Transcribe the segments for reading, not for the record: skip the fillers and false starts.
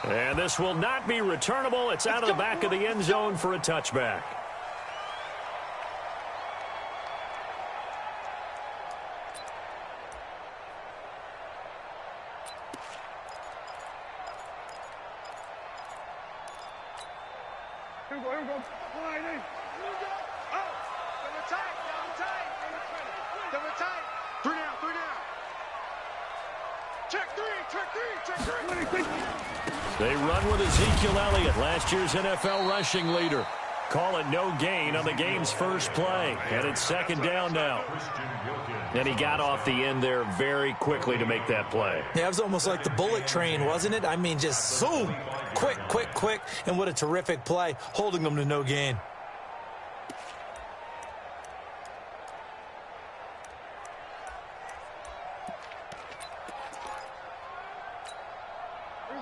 And this will not be returnable. It's out of the back of the end zone for a touchback. Here we go. Line in. Here we go. Oh, double tight. Double tight. 3 down. Check three. They run with Ezekiel Elliott, last year's NFL rushing leader. Call it no gain on the game's first play. And it's second down now. And he got off the end there very quickly to make that play. Yeah, it was almost like the bullet train, wasn't it? I mean, just zoom. Quick. And what a terrific play, holding them to no gain.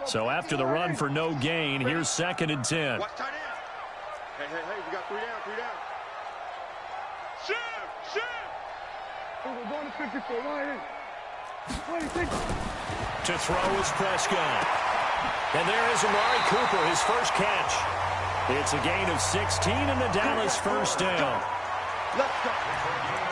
So after the run for no gain, here's second and 10. Watch tight end. Hey, we got 3 down. Shift. We're going to 54, line in. 26. To throw is Prescott. And there is Amari Cooper, his first catch. It's a gain of 16 and the Dallas first down. Let's go.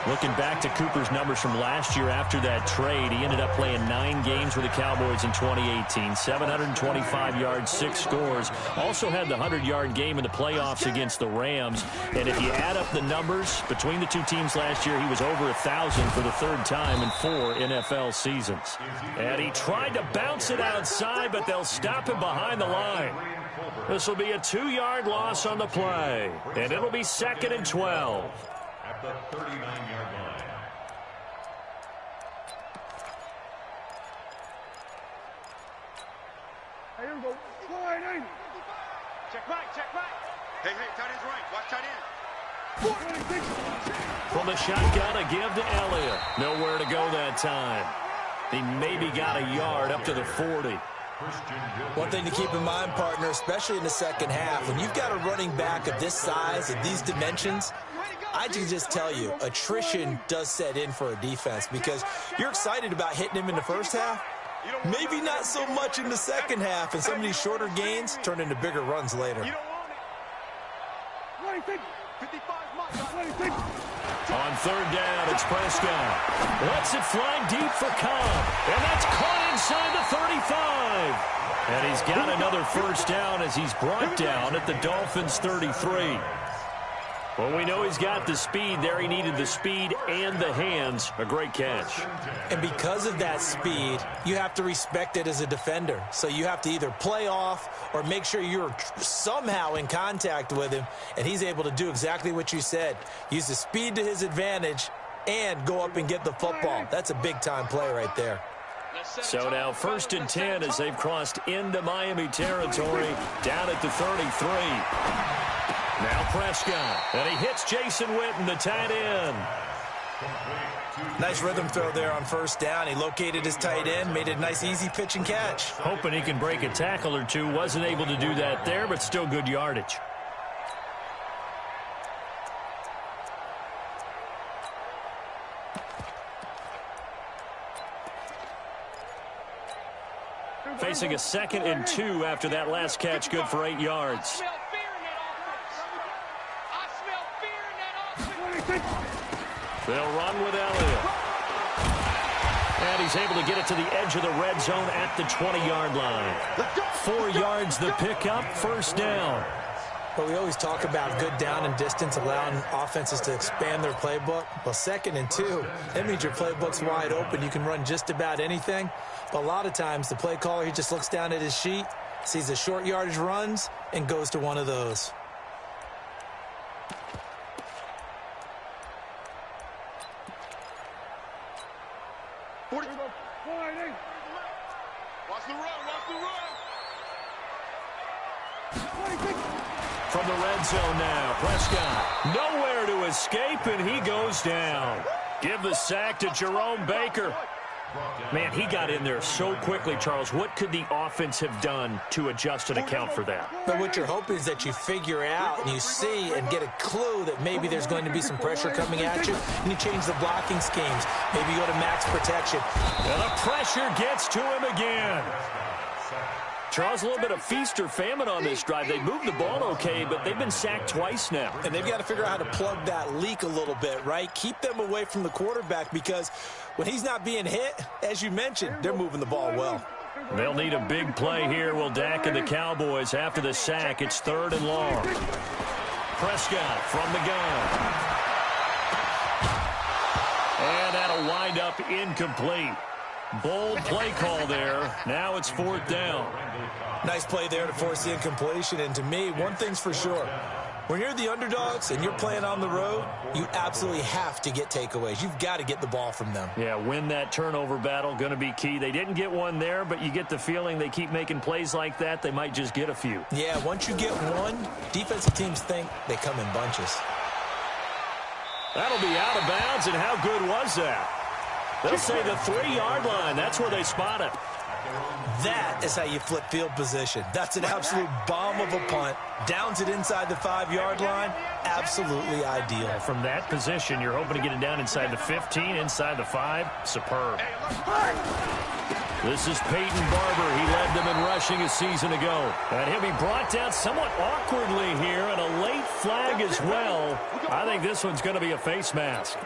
Looking back to Cooper's numbers from last year after that trade, he ended up playing 9 games with the Cowboys in 2018. 725 yards, 6 scores. Also had the 100-yard game in the playoffs against the Rams. And if you add up the numbers between the two teams last year, he was over 1,000 for the 3rd time in 4 NFL seasons. And he tried to bounce it outside, but they'll stop him behind the line. This will be a 2-yard loss on the play. And it'll be second and 12. At the 39-yard line. Here we go. Line in. Check back. Hey, tight end's right. Watch tight end. 26. From the shotgun, a give to Elliott. Nowhere to go that time. He maybe got a yard up to the 40. One thing to keep in mind, partner, especially in the second half, when you've got a running back of this size, of these dimensions, I can just tell you, attrition does set in for a defense because you're excited about hitting him in the first half. Maybe not so much in the second half, and some of these shorter gains turn into bigger runs later. On 3rd down, it's Prescott. Lets it fly deep for Cobb. And that's caught inside the 35. And he's got another first down as he's brought down at the Dolphins' 33. Well, we know he's got the speed there. He needed the speed and the hands. A great catch. And because of that speed, you have to respect it as a defender. So you have to either play off or make sure you're somehow in contact with him. And he's able to do exactly what you said. Use the speed to his advantage and go up and get the football. That's a big-time play right there. So now 1st and 10 as they've crossed into Miami territory down at the 33. Now Prescott, and he hits Jason Witten, the tight end. Nice rhythm throw there on 1st down. He located his tight end, made it a nice easy pitch and catch. Hoping he can break a tackle or two. Wasn't able to do that there, but still good yardage. Facing a 2nd and 2 after that last catch, good for 8 yards. They'll run with Elliott. And he's able to get it to the edge of the red zone at the 20-yard line. 4 yards the pickup, 1st down. But we always talk about good down and distance, allowing offenses to expand their playbook. Well, 2nd and 2, that means your playbook's wide open. You can run just about anything. But a lot of times, the play caller, he just looks down at his sheet, sees the short yardage runs, and goes to one of those. From the red zone now, Prescott nowhere to escape, and he goes down. Give the sack to Jerome Baker. Man, he got in there so quickly, Charles. What could the offense have done to adjust and account for that? But what you're hoping is that you figure out and you see and get a clue that maybe there's going to be some pressure coming at you, and you change the blocking schemes. Maybe you go to max protection. And the pressure gets to him again. Charles, a little bit of feast or famine on this drive. They moved the ball okay, but they've been sacked twice now. And they've got to figure out how to plug that leak a little bit, right? Keep them away from the quarterback, because when he's not being hit, as you mentioned, they're moving the ball well. They'll need a big play here. Will Dak and the Cowboys after the sack. It's 3rd and long. Prescott from the gun. And that'll wind up incomplete. Bold play call there. Now it's 4th down. Nice play there to force the incompletion. And to me, one thing's for sure. When you're the underdogs and you're playing on the road, you absolutely have to get takeaways. You've got to get the ball from them. Yeah, win that turnover battle, going to be key. They didn't get one there, but you get the feeling they keep making plays like that, they might just get a few. Yeah, once you get one, defensive teams think they come in bunches. That'll be out of bounds, and how good was that? They'll say the 3-yard line. That's where they spot it. That is how you flip field position. That's an absolute bomb of a punt. Downs it inside the 5-yard line. Absolutely ideal. From that position, you're hoping to get it down inside the 15, inside the 5. Superb. This is Peyton Barber. He led them in rushing a season ago. And he'll be brought down somewhat awkwardly here, and a late flag as well. I think this one's going to be a face mask.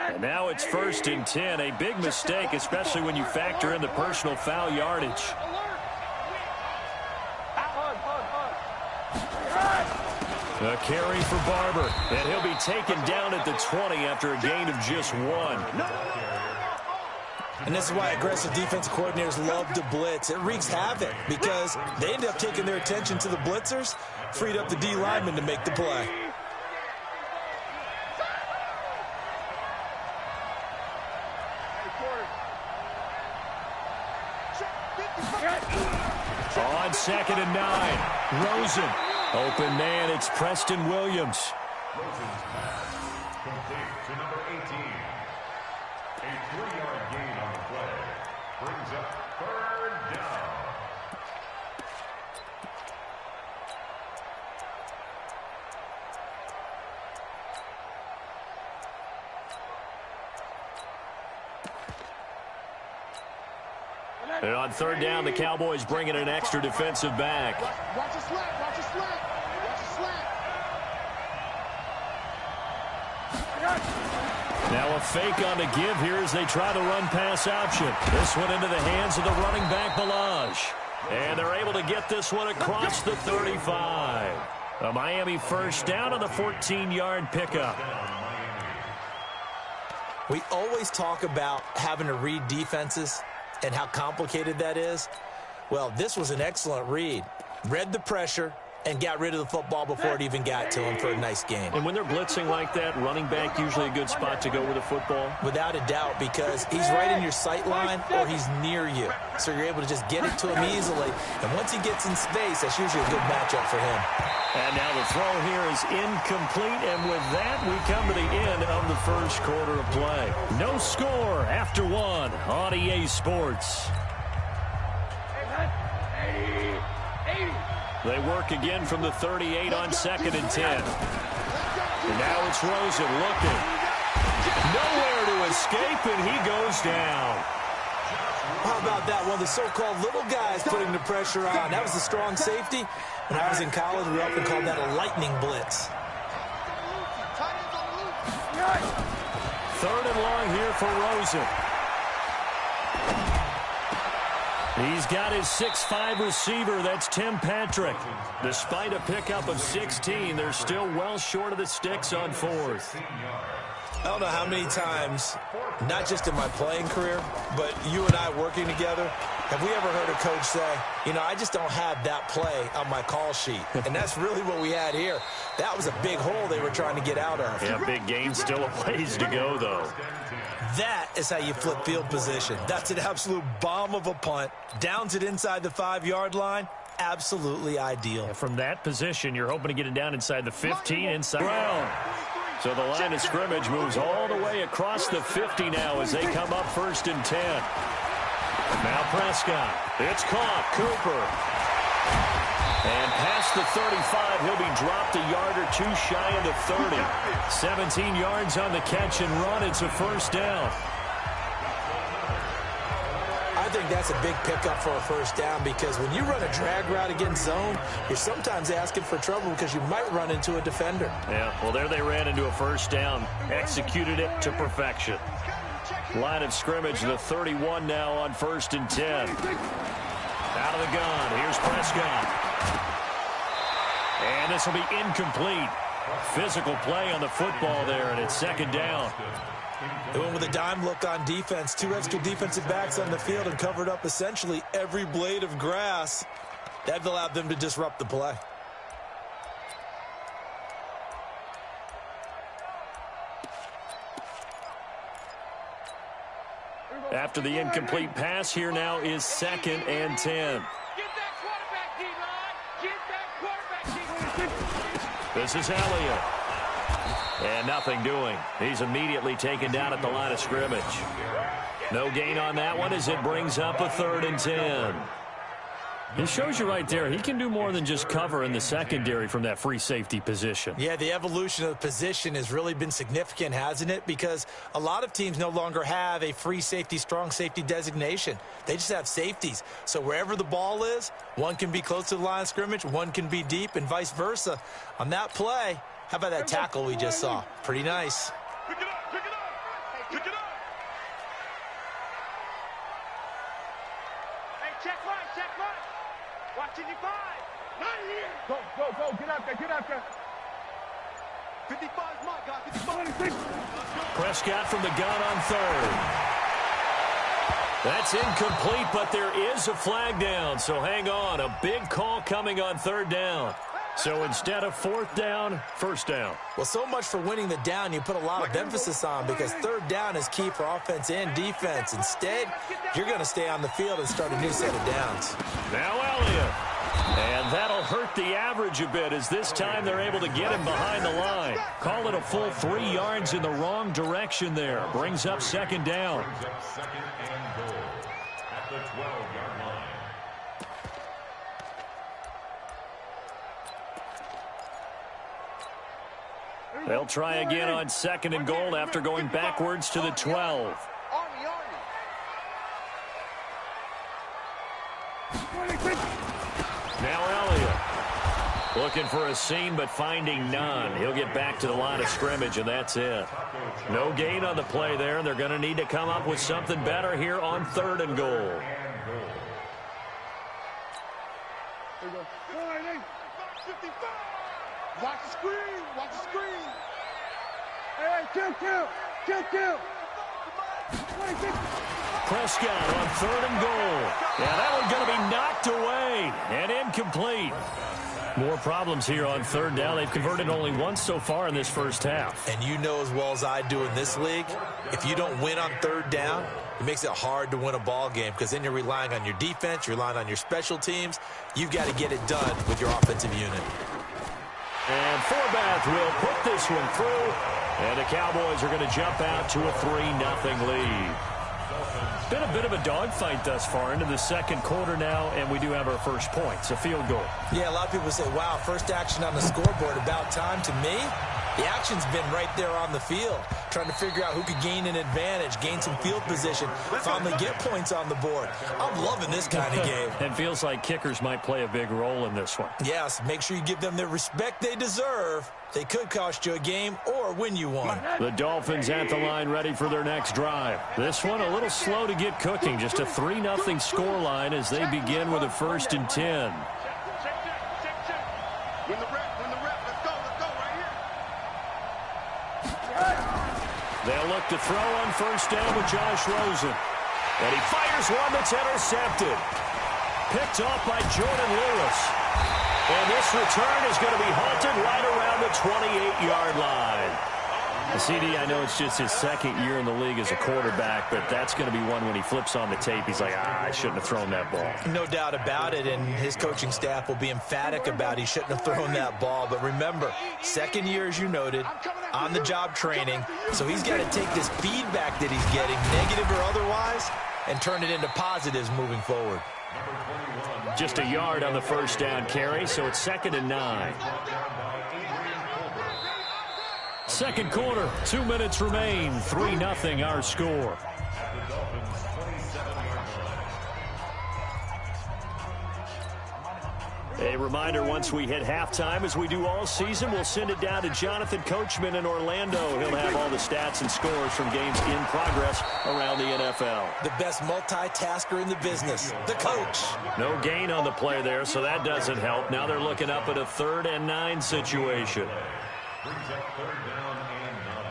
And now it's 1st and 10. A big mistake, especially when you factor in the personal foul yardage. A carry for Barber. And he'll be taken down at the 20 after a gain of just 1. And this is why aggressive defensive coordinators love to blitz. It wreaks havoc because they end up taking their attention to the blitzers, freed up the D lineman to make the play. On 2nd and 9. Rosen. Open man, it's Preston Williams. Rosen's pass complete to number 18. A 3-yard gain on the play brings up 3rd down. And on 3rd down, the Cowboys bring in an extra defensive back. Watch a slant, watch a slant, watch a slant. Now a fake on the give here as they try the run-pass option. This one into the hands of the running back, Balaj. And they're able to get this one across the 35. A Miami 1st down on the 14-yard pickup. We always talk about having to read defenses and how complicated that is. Well, this was an excellent read. Read the pressure and got rid of the football before it even got to him for a nice gain. And when they're blitzing like that, running back usually a good spot to go with the football? Without a doubt, because he's right in your sight line or he's near you. So you're able to just get it to him easily. And once he gets in space, that's usually a good matchup for him. And now the throw here is incomplete. And with that, we come to the end of the 1st quarter of play. No score after 1 on EA Sports. They work again from the 38 on 2nd and 10. And now it's Rosen looking. Nowhere to escape, and he goes down. How about that? One of the so-called little guys putting the pressure on. That was the strong safety. When I was in college, we often called that a lightning blitz. 3rd and long here for Rosen. He's got his 6'5" receiver. That's Tim Patrick. Despite a pickup of 16, they're still well short of the sticks on 4th. I don't know how many times, not just in my playing career, but you and I working together, have we ever heard a coach say, you know, I just don't have that play on my call sheet. And that's really what we had here. That was a big hole they were trying to get out of. Yeah, big gain, still a ways to go, though. That is how you flip field position. That's an absolute bomb of a punt. Downs it inside the 5-yard line. Absolutely ideal. Yeah, from that position, you're hoping to get it down inside the 15, inside Brown. So the line of scrimmage moves all the way across the 50 now as they come up 1st and 10. Now Prescott. It's caught. Cooper. And past the 35, he'll be dropped a yard or two shy of the 30. 17 yards on the catch and run. It's a first down. I think that's a big pickup for a first down because when you run a drag route against zone, you're sometimes asking for trouble because you might run into a defender. Yeah, well, there they ran into a first down. Executed it to perfection. Line of scrimmage, the 31 now on 1st and 10. Out of the gun, here's Prescott. And this will be incomplete. Physical play on the football there, and it's 2nd down. They went with a dime look on defense. 2 extra defensive backs on the field and covered up essentially every blade of grass. That allowed them to disrupt the play. After the incomplete pass, here now is 2nd and 10. Get that quarterback, D-line. Get that quarterback, D-line. This is Elliott. And nothing doing. He's immediately taken down at the line of scrimmage. No gain on that one as it brings up a 3rd and 10. He shows you right there, he can do more than just cover in the secondary from that free safety position. Yeah, the evolution of the position has really been significant, hasn't it? Because a lot of teams no longer have a free safety, strong safety designation. They just have safeties. So wherever the ball is, one can be close to the line of scrimmage, one can be deep, and vice versa. On that play, how about that tackle we just saw? Pretty nice. Pick it up, pick it up. Pick it up. Hey, check right, check right. Watching you 5. Not here. Go. Get out there. 55 is my guy. 55. Prescott from the gun on 3rd. That's incomplete, but there is a flag down, so hang on. A big call coming on 3rd down. So instead of 4th down, 1st down. Well, so much for winning the down you put a lot of emphasis on because 3rd down is key for offense and defense. Instead, you're going to stay on the field and start a new set of downs. Now Elliott. And that'll hurt the average a bit as this time they're able to get him behind the line. Call it a full 3 yards in the wrong direction there. Brings up 2nd down. Brings up 2nd and goal at the 12-yard line. They'll try again on 2nd and goal after going backwards to the 12. Now Elliott looking for a seam but finding none. He'll get back to the line of scrimmage, and that's it. No gain on the play there, and they're going to need to come up with something better here on 3rd and goal. Watch the screen. Watch the screen. Hey, kill. Prescott on 3rd and goal. Yeah, that one's going to be knocked away and incomplete. More problems here on 3rd down. They've converted only once so far in this first half. And you know as well as I do in this league, if you don't win on 3rd down, it makes it hard to win a ball game because then you're relying on your defense, you're relying on your special teams. You've got to get it done with your offensive unit. And Forbath will put this one through, and the Cowboys are going to jump out to a 3-0 lead. Been a bit of a dogfight thus far into the 2nd quarter now, and we do have our first points, a field goal. Yeah, a lot of people say, wow, first action on the scoreboard, about time. To me, the action's been right there on the field, trying to figure out who could gain an advantage, gain some field position, finally get points on the board. I'm loving this kind of game. And feels like kickers might play a big role in this one. Yes, make sure you give them the respect they deserve. They could cost you a game or win you one. The Dolphins at the line ready for their next drive. This one a little slow to get cooking. Just a 3-0 scoreline as they begin with a 1st and 10. Check. Win the rep. Let's go right here. They'll look to throw on 1st down with Josh Rosen. And he fires one that's intercepted. Picked off by Jordan Lewis. And this return is going to be halted right around the 28-yard line. CD, I know it's just his 2nd year in the league as a quarterback, but that's going to be one when he flips on the tape. He's like, I shouldn't have thrown that ball. No doubt about it, and his coaching staff will be emphatic about he shouldn't have thrown that ball. But remember, 2nd year, as you noted, on-the-job training, so he's got to take this feedback that he's getting, negative or otherwise, and turn it into positives moving forward. just a yard on the first down carry, so it's 2nd and 9. Second quarter, 2 minutes remain. 3-0 our score. A reminder, once we hit halftime, as we do all season, we'll send it down to Jonathan Coachman in Orlando. He'll have all the stats and scores from games in progress around the NFL. The best multitasker in the business, the coach. No gain on the play there, so that doesn't help. Now they're looking up at a 3rd and 9 situation. Brings up 3rd down and 9.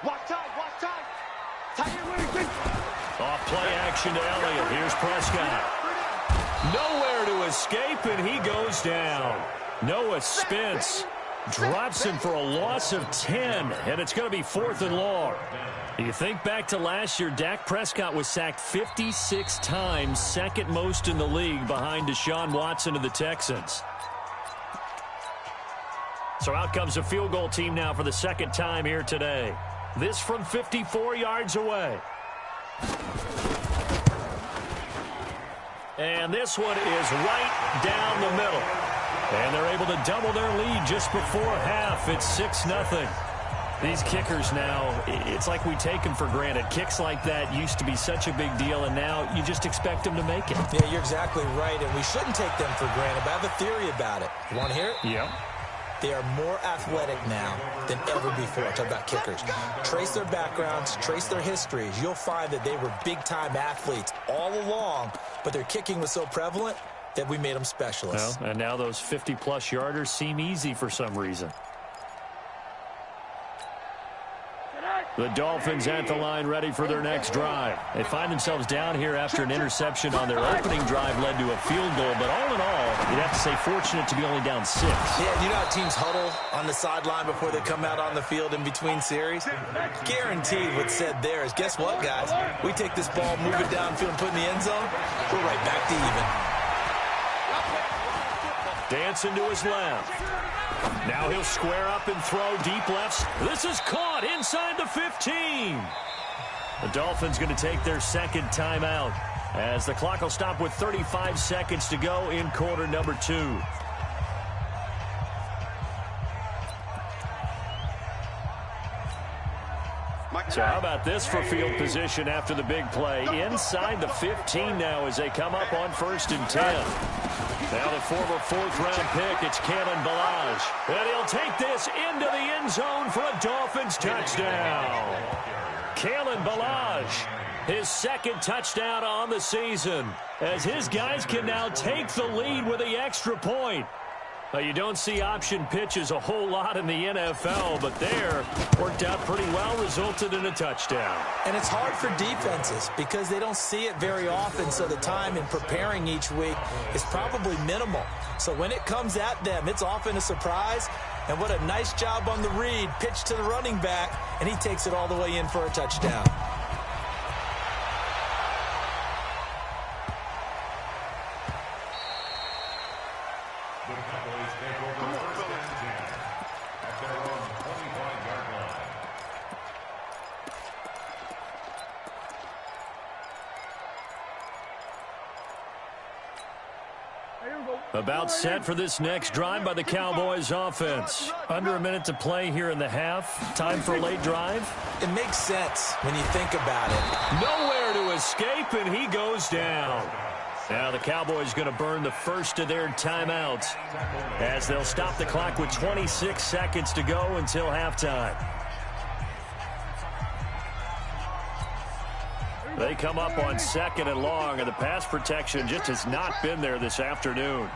Watch time, watch time. Off play action to Elliott. Here's Prescott. Nowhere to escape, and he goes down. Noah Spence drops him for a loss of 10, and it's going to be 4th and long. You think back to last year, Dak Prescott was sacked 56 times, 2nd most in the league behind Deshaun Watson of the Texans. So out comes a field goal team now for the 2nd time here today. This from 54 yards away. And this one is right down the middle. And they're able to double their lead just before half. It's 6-0. These kickers now, it's like we take them for granted. Kicks like that used to be such a big deal, and now you just expect them to make it. Yeah, you're exactly right, and we shouldn't take them for granted, but I have a theory about it. You want to hear it? Yeah. They are more athletic now than ever before. Talk about kickers. Trace their backgrounds, trace their histories. You'll find that they were big-time athletes all along, but their kicking was so prevalent that we made them specialists. Well, and now those 50-plus yarders seem easy for some reason. The Dolphins at the line, ready for their next drive. They find themselves down here after an interception on their opening drive led to a field goal. But all in all, you'd have to say fortunate to be only down 6. Yeah, you know how teams huddle on the sideline before they come out on the field in between series? Guaranteed what's said there is, guess what, guys? We take this ball, move it downfield, and put it in the end zone, we're right back to even. Dancing to his left. Now he'll square up and throw deep lefts. This is caught inside the 15. The Dolphins going to take their 2nd timeout as the clock will stop with 35 seconds to go in quarter number 2. So how about this for field position after the big play? Inside the 15 now as they come up on 1st and 10. Now the former 4th-round pick, it's Kalen Ballage. And he'll take this into the end zone for a Dolphins touchdown. Kalen Ballage, his 2nd touchdown on the season, as his guys can now take the lead with the extra point. You don't see option pitches a whole lot in the NFL, but there worked out pretty well, resulted in a touchdown. And it's hard for defenses because they don't see it very often, so the time in preparing each week is probably minimal. So when it comes at them, it's often a surprise. And what a nice job on the read, pitch to the running back, and he takes it all the way in for a touchdown. About set for this next drive by the Cowboys offense. Under a minute to play here in the half. Time for a late drive. It makes sense when you think about it. Nowhere to escape, and he goes down. Now the Cowboys going to burn the first of their timeouts as they'll stop the clock with 26 seconds to go until halftime. They come up on 2nd and long, and the pass protection just has not been there this afternoon.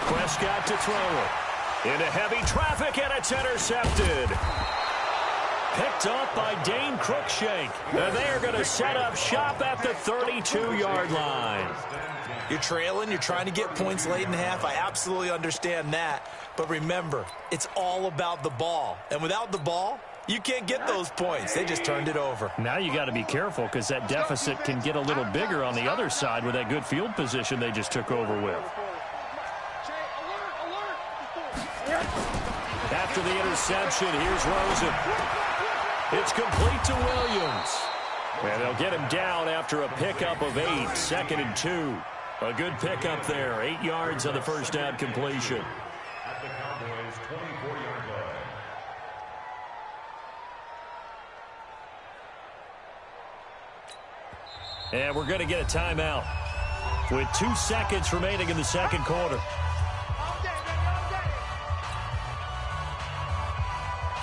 Prescott to throw it. Into heavy traffic, and it's intercepted. Picked up by Dane Cruikshank. And they're going to set up shop at the 32-yard line. You're trailing, you're trying to get points late in half. I absolutely understand that. But remember, it's all about the ball. And without the ball, you can't get those points. They just turned it over. Now you got to be careful because that deficit can get a little bigger on the other side with that good field position they just took over with. after the interception. Here's Rosen. It's complete to Williams. And they'll get him down after a pickup of 8, 2nd and 2. A good pickup there, 8 yards on the first down completion. At the Cowboys' 24-yard line. And we're going to get a timeout with 2 seconds remaining in the second quarter.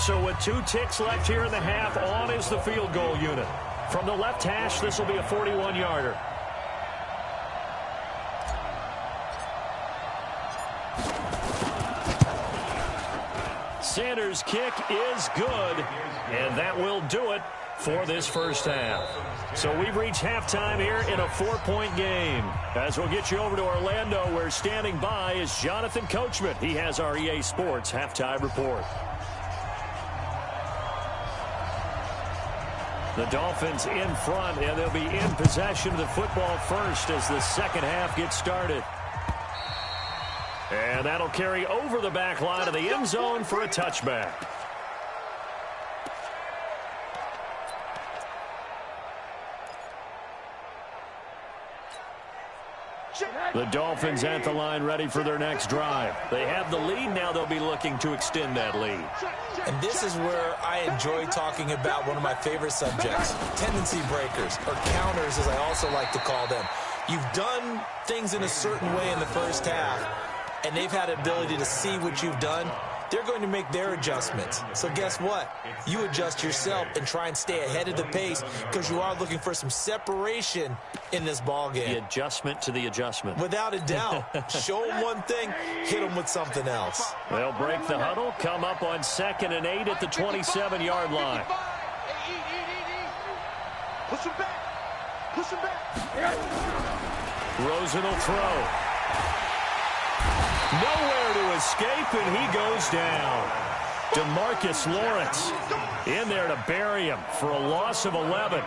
So with 2 ticks left here in the half, on is the field goal unit. From the left hash, this will be a 41-yarder. Sanders' kick is good, and that will do it for this first half. So we've reached halftime here in a 4-point game. As we'll get you over to Orlando, where standing by is Jonathan Coachman. He has our EA Sports halftime report. The Dolphins in front, and they'll be in possession of the football first as the second half gets started. And that'll carry over the back line of the end zone for a touchback. The Dolphins at the line ready for their next drive. They have the lead. Now they'll be looking to extend that lead. And this is where I enjoy talking about one of my favorite subjects, tendency breakers, or counters as I also like to call them. You've done things in a certain way in the first half, and they've had the ability to see what you've done. They're going to make their adjustments. So guess what? You adjust yourself and try and stay ahead of the pace because you are looking for some separation in this ball game. The adjustment to the adjustment. Without a doubt. Show them one thing, hit them with something else. They'll break the huddle, come up on 2nd and 8 at the 27-yard line. Push him back. Push him back. Rosen will throw. Nowhere to escape, and he goes down. DeMarcus Lawrence in there to bury him for a loss of 11.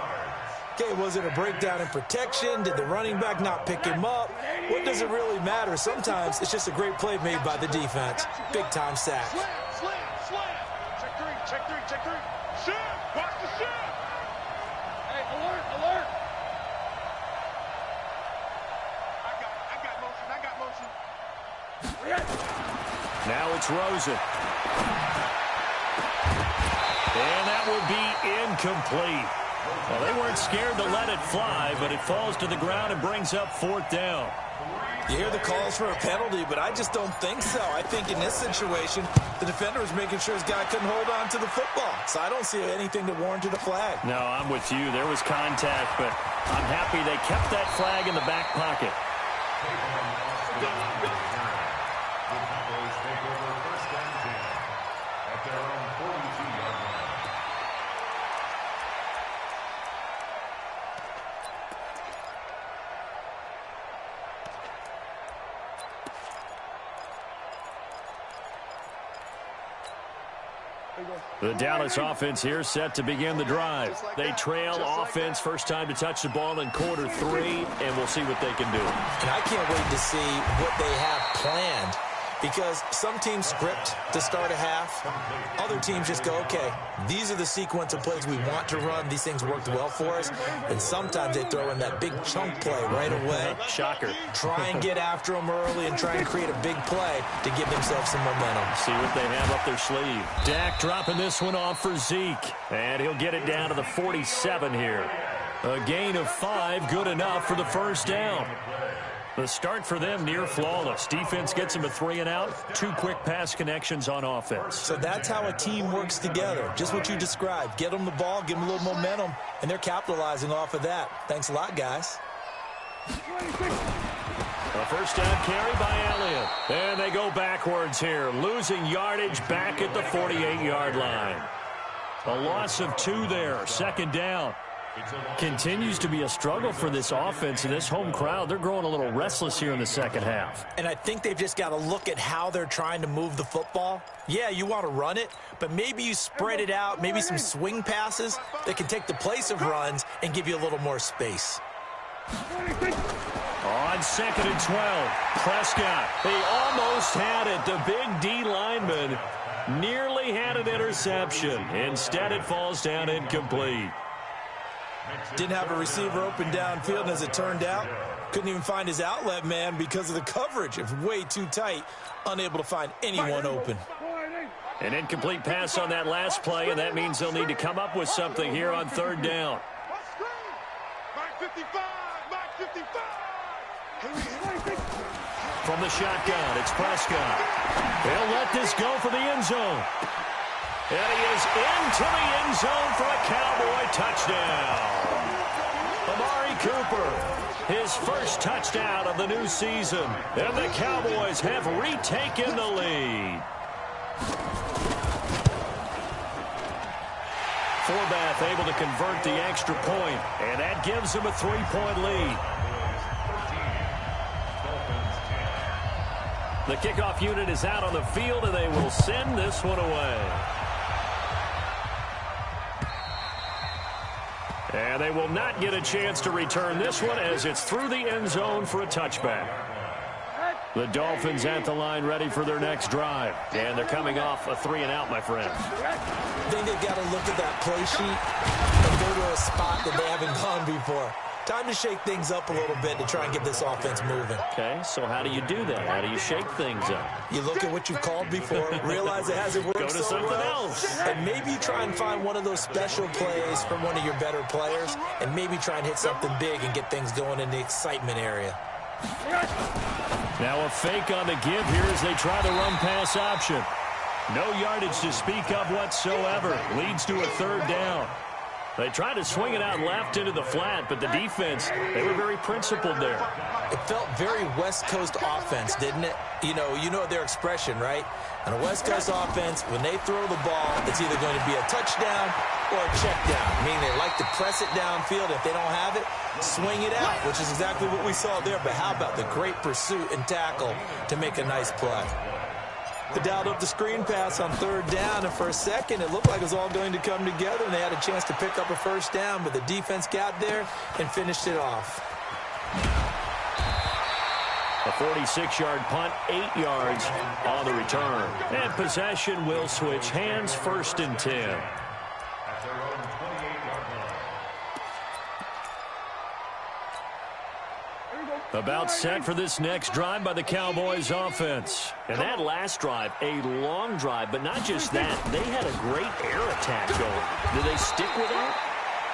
Okay, was it a breakdown in protection? Did the running back not pick him up? What does it really matter? Sometimes it's just a great play made by the defense. Big-time sack. Slam. Check three. Shift. Watch the shift. Hey, alert. I got motion. Now it's Rosen. And that will be incomplete. Well, they weren't scared to let it fly, but it falls to the ground and brings up 4th down. You hear the calls for a penalty, but I just don't think so. I think in this situation, the defender was making sure his guy couldn't hold on to the football. So I don't see anything that warranted a flag. No, I'm with you. There was contact, but I'm happy they kept that flag in the back pocket. The Dallas offense here set to begin the drive. They trail offense, first time to touch the ball in quarter 3, and we'll see what they can do. And I can't wait to see what they have planned, because some teams script to start a half. Other teams just go, okay, these are the sequence of plays we want to run. These things worked well for us. And sometimes they throw in that big chunk play right away. Shocker. Try and get after them early and try and create a big play to give themselves some momentum. See what they have up their sleeve. Dak dropping this one off for Zeke. And he'll get it down to the 47 here. A gain of 5, good enough for the first down. The start for them near flawless. Defense gets them a 3 and out. 2 quick pass connections on offense. So that's how a team works together. Just what you described. Get them the ball, give them a little momentum, and they're capitalizing off of that. Thanks a lot, guys. A first down carry by Elliott. And they go backwards here, losing yardage back at the 48-yard line. A loss of 2 there, 2nd down. Continues to be a struggle for this offense and this home crowd. They're growing a little restless here in the second half. And I think they've just got to look at how they're trying to move the football. Yeah, you want to run it, but maybe you spread it out, maybe some swing passes that can take the place of runs and give you a little more space. On 2nd and 12, Prescott. He almost had it. The big D lineman Nearly had an interception. Instead, it falls down incomplete. Didn't have a receiver open downfield, and as it turned out, couldn't even find his outlet man because of the coverage. It was way too tight, unable to find anyone open. An incomplete pass on that last play, and that means they'll need to come up with something here on third down. From the shotgun, it's Prescott. They'll let this go for the end zone. And he is into the end zone for a Cowboy touchdown. Amari Cooper, his first touchdown of the new season. And the Cowboys have retaken the lead. Forbath able to convert the extra point, and that gives them a 3-point lead. The kickoff unit is out on the field, and they will send this one away. And they will not get a chance to return this one as it's through the end zone for a touchback. The Dolphins at the line ready for their next drive. And they're coming off a 3-and-out, my friend. I think they've got to look at that play sheet and go to a spot that they haven't gone before. Time to shake things up a little bit to try and get this offense moving. Okay, so how do you do that? How do you shake things up? You look at what you've called before, realize it hasn't worked Go to so something well, else. and maybe you try and find one of those special plays from one of your better players, and maybe try and hit something big and get things going in the excitement area. Now a fake on the give here as they try the run-pass option. No yardage to speak of whatsoever. Leads to a third down. They tried to swing it out left into the flat, but the defense, they were very principled there. It felt very West Coast offense, didn't it? You know their expression, right? On a West Coast offense, when they throw the ball, it's either going to be a touchdown or a check down, meaning they like to press it downfield. If they don't have it, swing it out, which is exactly what we saw there. But how about the great pursuit and tackle to make a nice play? They dialed up the screen pass on third down, and for a second, it looked like it was all going to come together, and they had a chance to pick up a first down, but the defense got there and finished it off. A 46-yard punt, 8 yards on the return. And possession will switch hands, 1st and 10. About set for this next drive by the Cowboys offense. And that last drive, a long drive, but not just that. They had a great air attack going. Do they stick with that?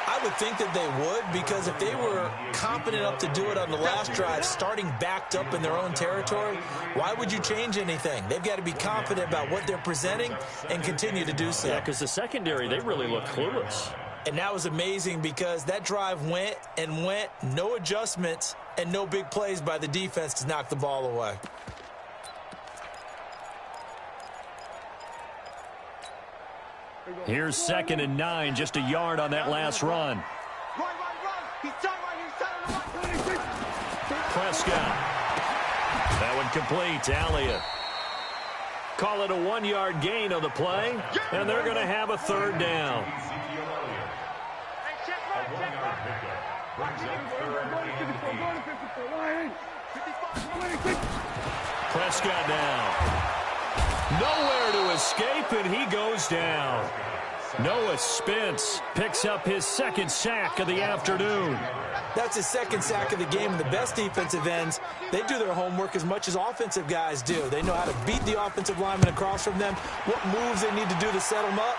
I would think that they would, because if they were confident enough to do it on the last drive, starting backed up in their own territory, why would you change anything? They've got to be confident about what they're presenting and continue to do so. Yeah, because the secondary, they really look clueless. And that was amazing because that drive went and went, no adjustments, and no big plays by the defense to knock the ball away. Here's 2nd and 9, just a yard on that last run. Prescott. That one complete to Elliott. Call it a 1-yard gain on the play, and they're going to have a third down. Prescott down. Nowhere to escape, and he goes down. Noah Spence picks up his 2nd sack of the afternoon. That's his 2nd sack of the game, and the best defensive ends, they do their homework as much as offensive guys do. They know how to beat the offensive lineman across from them, what moves they need to do to set them up.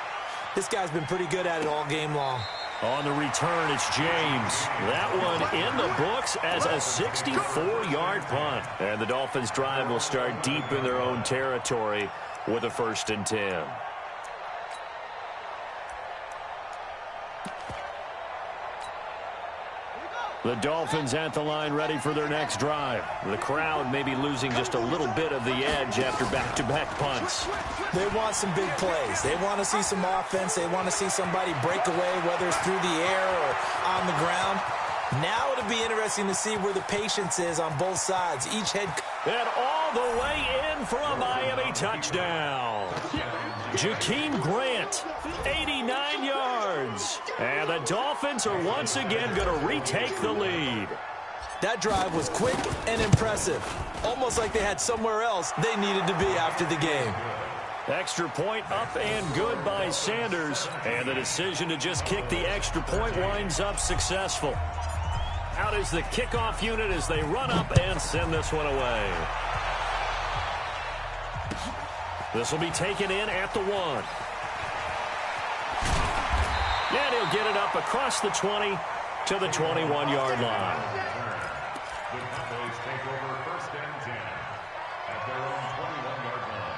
This guy's been pretty good at it all game long. On the return, it's James. That one in the books as a 64-yard punt. And the Dolphins' drive will start deep in their own territory with a 1st and 10. The Dolphins at the line ready for their next drive. The crowd may be losing just a little bit of the edge after back-to-back punts. They want some big plays. They want to see some offense. They want to see somebody break away, whether it's through the air or on the ground. Now it'll be interesting to see where the patience is on both sides. Each head... And all the way in for a Miami touchdown. Jakeem Grant, 89 yards. And the Dolphins are once again going to retake the lead. That drive was quick and impressive. Almost like they had somewhere else they needed to be after the game. Extra point up and good by Sanders. And the decision to just kick the extra point winds up successful. Out is the kickoff unit as they run up and send this one away. This will be taken in at the 1. And he'll get it up across the 20 to the 21-yard line. The Cowboys take over 1st and 10 at their own 21-yard line.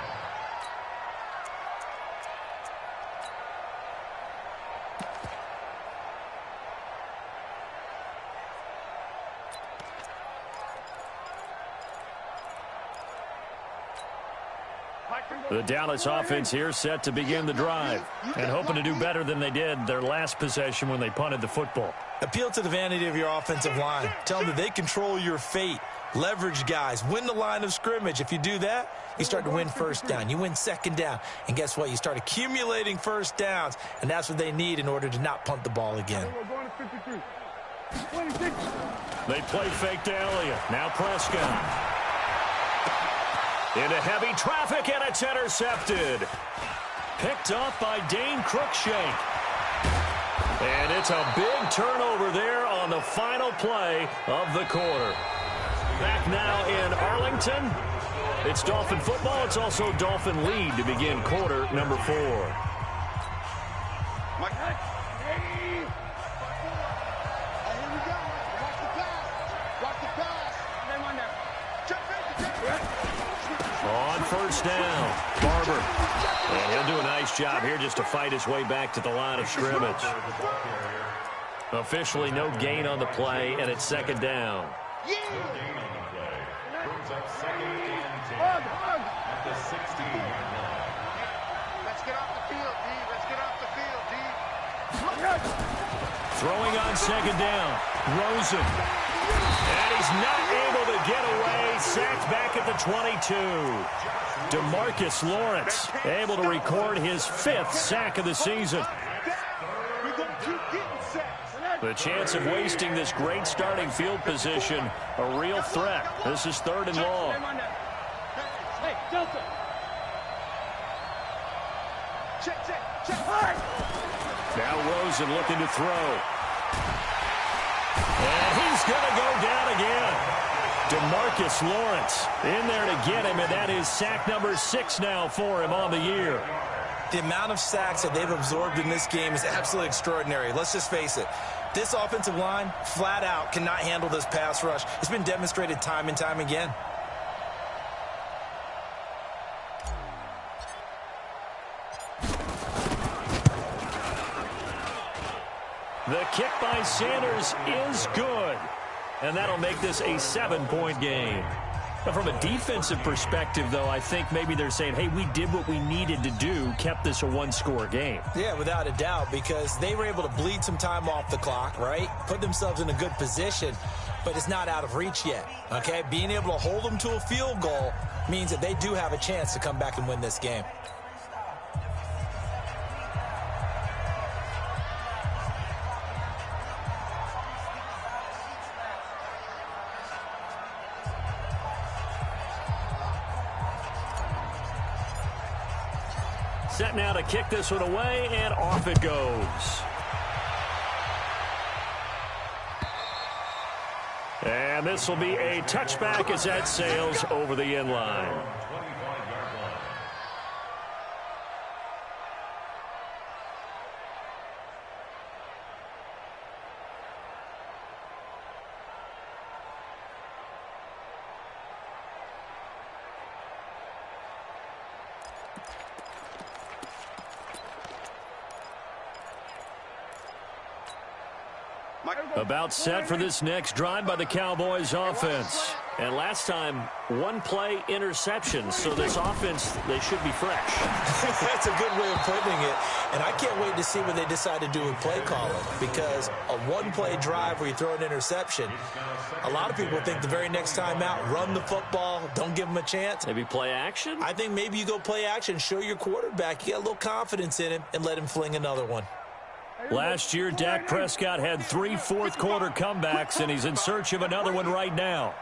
The Dallas offense here set to begin the drive and hoping to do better than they did their last possession when they punted the football. Appeal to the vanity of your offensive line. Tell them that they control your fate. Leverage guys. Win the line of scrimmage. If you do that, you start to win 1st down. You win 2nd down. And guess what? You start accumulating 1st downs. And that's what they need in order to not punt the ball again. They play fake to Elliott. Now Prescott. Into heavy traffic, and it's intercepted. Picked up by Dane Cruikshank. And it's a big turnover there on the final play of the quarter. Back now in Arlington. It's Dolphin football. It's also Dolphin lead to begin quarter number 4. On 1st down, Barber. And he'll do a nice job here just to fight his way back to the line of scrimmage. Officially no gain on the play, and it's 2nd down. No gain on the play. Brings up 2nd and 10 at the 16-yard line. Let's get off the field, D. Let's get off the field, D. Throwing on 2nd down, Rosen. And he's not able to get away. Sacked back at the 22. DeMarcus Lawrence able to record his 5th sack of the season. The chance of wasting this great starting field position, a real threat. This is 3rd and long. Now Rosen looking to throw. And he's going to go down again. DeMarcus Lawrence in there to get him, and that is sack number 6 now for him on the year. The amount of sacks that they've absorbed in this game is absolutely extraordinary. Let's just face it. This offensive line, flat out, cannot handle this pass rush. It's been demonstrated time and time again. The kick by Sanders is good. And that'll make this a 7-point game. But from a defensive perspective, though, I think maybe they're saying, hey, we did what we needed to do, kept this a 1-score game. Yeah, without a doubt, because they were able to bleed some time off the clock, right? Put themselves in a good position, but it's not out of reach yet, okay? Being able to hold them to a field goal means that they do have a chance to come back and win this game. Set now to kick this one away, and off it goes. And this will be a touchback as that sails over the end line. About set for this next drive by the Cowboys offense. And last time, 1-play interception. So this offense, they should be fresh. That's a good way of putting it. And I can't wait to see what they decide to do with play calling. Because a 1-play drive where you throw an interception, a lot of people think the very next time out, run the football, don't give them a chance. Maybe play action? I think maybe you go play action, show your quarterback, you got a little confidence in him, and let him fling another one. Last year, Dak Prescott had 3 fourth-quarter comebacks, and he's in search of another one right now.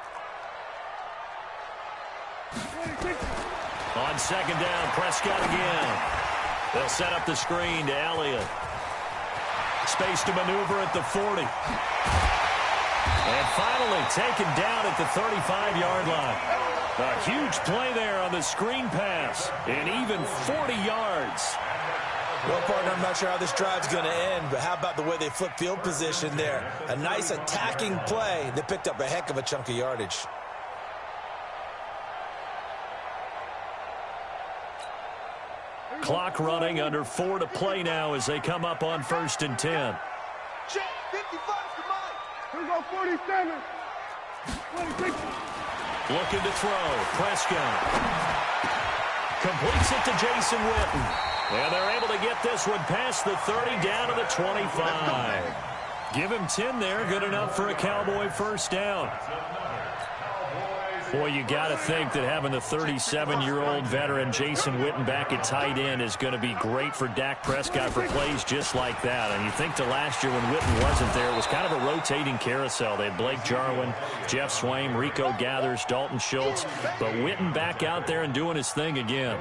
On second down, Prescott again. They'll set up the screen to Elliott. Space to maneuver at the 40. And finally taken down at the 35-yard line. A huge play there on the screen pass. And even 40 yards. Well, partner, I'm not sure how this drive's going to end, but how about the way they flip field position there? A nice attacking play that picked up a heck of a chunk of yardage. Clock running, under 4 to play now as they come up on 1st and 10. Check, 55 to Mike. Here we go, 47. 26. Looking to throw. Prescott completes it to Jason Witten. And they're able to get this one past the 30 down to the 25. Give him 10 there. Good enough for a Cowboy first down. Boy, you got to think that having the 37-year-old veteran Jason Witten back at tight end is going to be great for Dak Prescott for plays just like that. And you think to last year when Witten wasn't there, it was kind of a rotating carousel. They had Blake Jarwin, Jeff Swaim, Rico Gathers, Dalton Schultz. But Witten back out there and doing his thing again.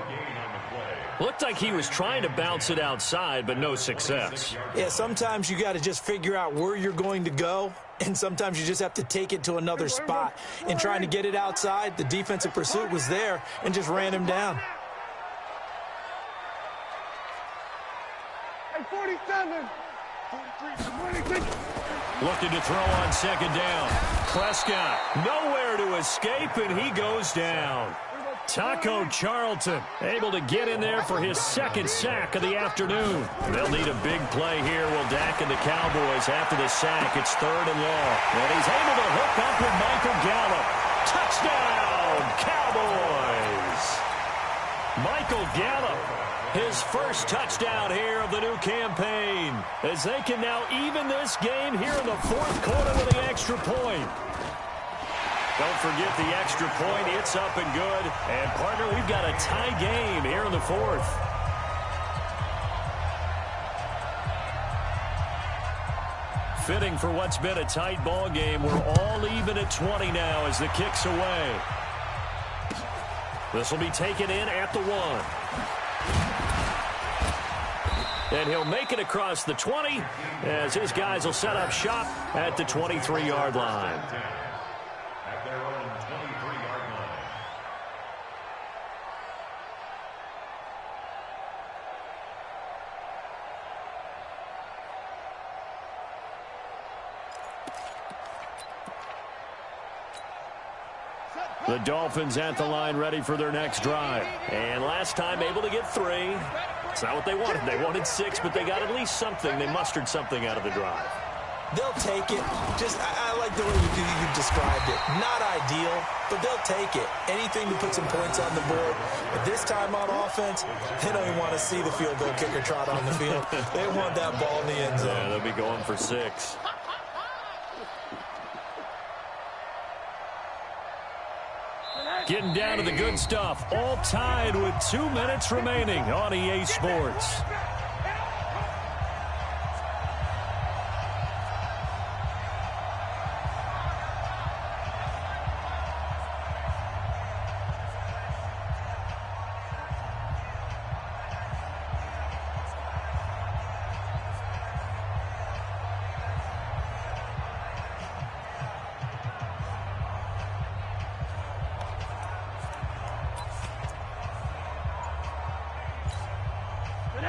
Looked like he was trying to bounce it outside, but no success. Yeah, sometimes you got to just figure out where you're going to go, and sometimes you just have to take it to another spot. In trying to get it outside, the defensive pursuit was there and just ran him down. Hey, 47. 46. Looking to throw on second down. Prescott nowhere to escape, and he goes down. Taco Charlton able to get in there for his second sack of the afternoon. They'll need a big play here. Will Dak and the Cowboys after the sack. It's 3rd and long. And he's able to hook up with Michael Gallup. Touchdown, Cowboys! Michael Gallup, his first touchdown here of the new campaign, as they can now even this game here in the 4th quarter with the extra point. Don't forget the extra point. It's up and good. And, partner, we've got a tie game here in the 4th. Fitting for what's been a tight ball game. We're all even at 20 now as the kick's away. This will be taken in at the 1. And he'll make it across the 20 as his guys will set up shop at the 23-yard line. The Dolphins at the line ready for their next drive. And last time able to get 3. It's not what they wanted. They wanted 6, but they got at least something. They mustered something out of the drive. They'll take it. I like the way you described it. Not ideal, but they'll take it. Anything to put some points on the board. But this time on offense, they don't even want to see the field goal kicker trot on the field. They want that ball in the end zone. Yeah, they'll be going for 6. Getting down to the good stuff. All tied with 2 minutes remaining on EA Sports.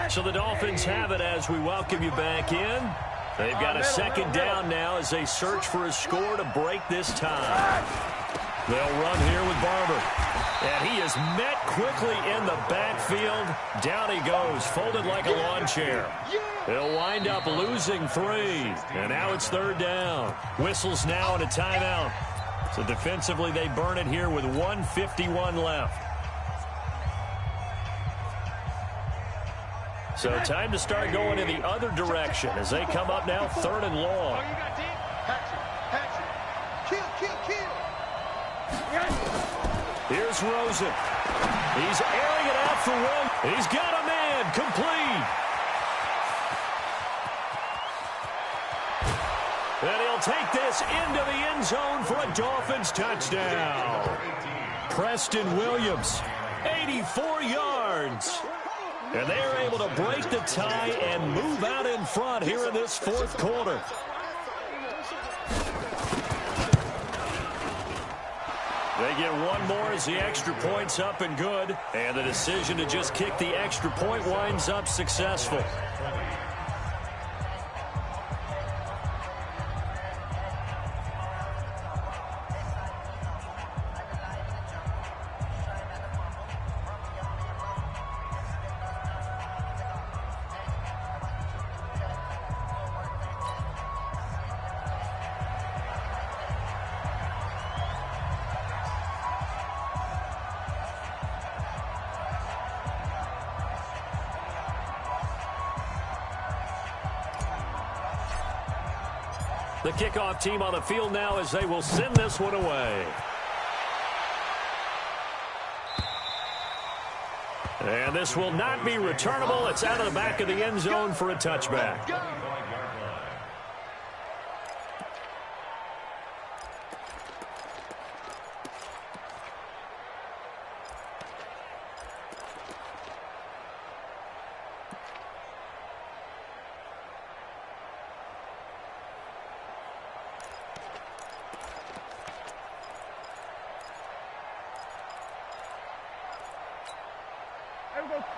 So the Dolphins have it as we welcome you back in. They've got a second down now as they search for a score to break this tie. They'll run here with Barber. And he is met quickly in the backfield. Down he goes, folded like a lawn chair. He'll wind up losing 3. And now it's 3rd down. Whistles now and a timeout. So defensively they burn it here with 1:51 left. So time to start going in the other direction as they come up now 3rd and long. Here's Rosen. He's airing it out for 1. He's got a man complete. And he'll take this into the end zone for a Dolphins touchdown. Preston Williams. 84 yards. And they are able to break the tie and move out in front here in this fourth quarter. They get one more as the extra point's up and good. And the decision to just kick the extra point winds up successful. The kickoff team on the field now as they will send this one away. And this will not be returnable. It's out of the back of the end zone for a touchback.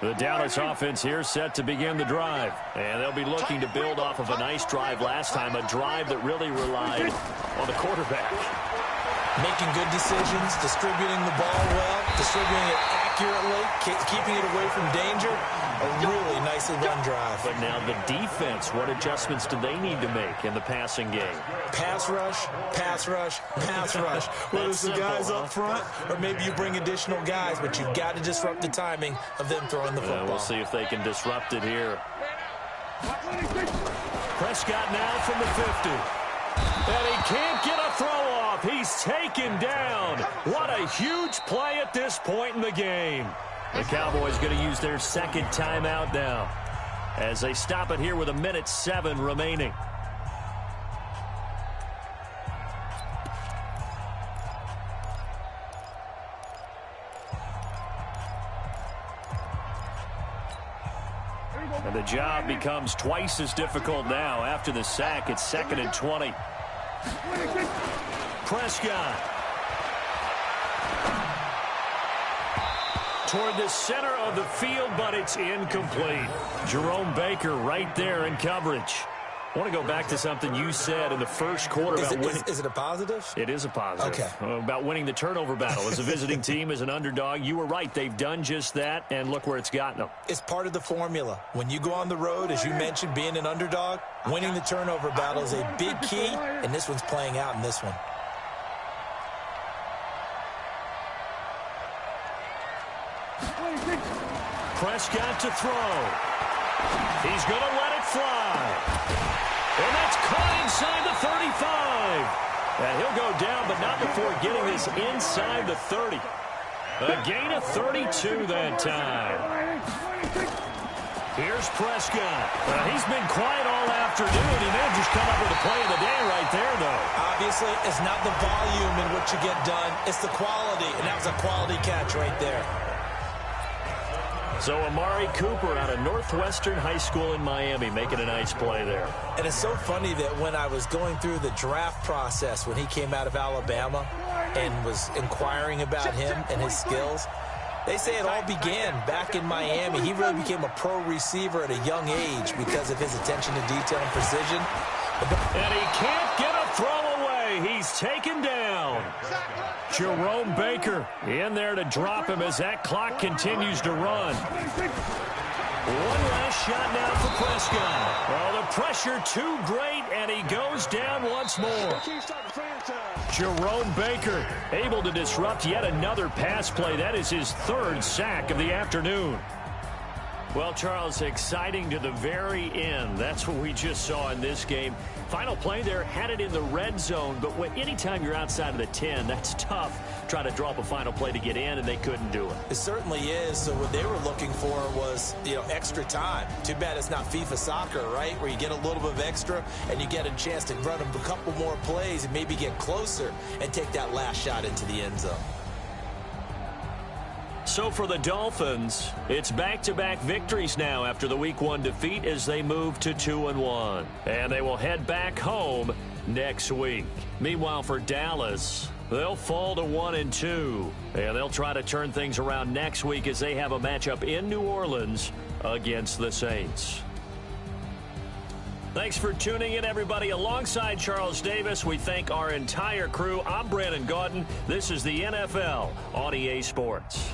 The Dallas offense here set to begin the drive. And they'll be looking to build off of a nice drive last time, a drive that really relied on the quarterback. Making good decisions, distributing the ball well, distributing it accurately, keeping it away from danger. A really nicely run drive. But now the defense, what adjustments do they need to make in the passing game? Pass rush, pass rush, pass rush. Whether it's the guys up front or maybe you bring additional guys, but you've got to disrupt the timing of them throwing the football. We'll see if they can disrupt it here. Prescott now from the 50. And he can't get a throw off. He's taken down. What a huge play at this point in the game. The Cowboys going to use their second timeout now as they stop it here with 1:07 remaining. And the job becomes twice as difficult now. After the sack, it's 2nd and 20. Prescott. Toward the center of the field, but it's incomplete. Jerome Baker right there in coverage. I want to go back to something you said in the first quarter about winning. Is it a positive? It is a positive. Okay. About winning the turnover battle. As a visiting team, as an underdog, you were right. They've done just that, and look where it's gotten them. It's part of the formula. When you go on the road, as you mentioned, being an underdog, winning the turnover battle is a big key, and this one's playing out in this one. Prescott to throw. He's going to let it fly. And that's caught inside the 35. And he'll go down, but not before getting this inside the 30. A gain of 32 that time. Here's Prescott. He's been quiet all afternoon. He may have just come up with the play of the day right there, though. Obviously, it's not the volume in which you get done. It's the quality, and that was a quality catch right there. So Amari Cooper out of Northwestern High School in Miami making a nice play there. And it's so funny that when I was going through the draft process when he came out of Alabama and was inquiring about him and his skills, they say it all began back in Miami. He really became a pro receiver at a young age because of his attention to detail and precision. And he can't get a throw away. He's taken down. Jerome Baker in there to drop him as that clock continues to run. One last shot now for Prescott. Well, the pressure too great, and he goes down once more. Jerome Baker able to disrupt yet another pass play. That is his third sack of the afternoon. Well, Charles, exciting to the very end. That's what we just saw in this game. Final play there, had it in the red zone, but anytime you're outside of the 10, that's tough. Try to draw up a final play to get in, and they couldn't do it. It certainly is. So what they were looking for was, extra time. Too bad it's not FIFA soccer, right, where you get a little bit of extra and you get a chance to run a couple more plays and maybe get closer and take that last shot into the end zone. So for the Dolphins, it's back-to-back victories now after the Week 1 defeat as they move to 2-1. And they will head back home next week. Meanwhile, for Dallas, they'll fall to 1-2. And they'll try to turn things around next week as they have a matchup in New Orleans against the Saints. Thanks for tuning in, everybody. Alongside Charles Davis, we thank our entire crew. I'm Brandon Gaudin. This is the NFL on EA Sports.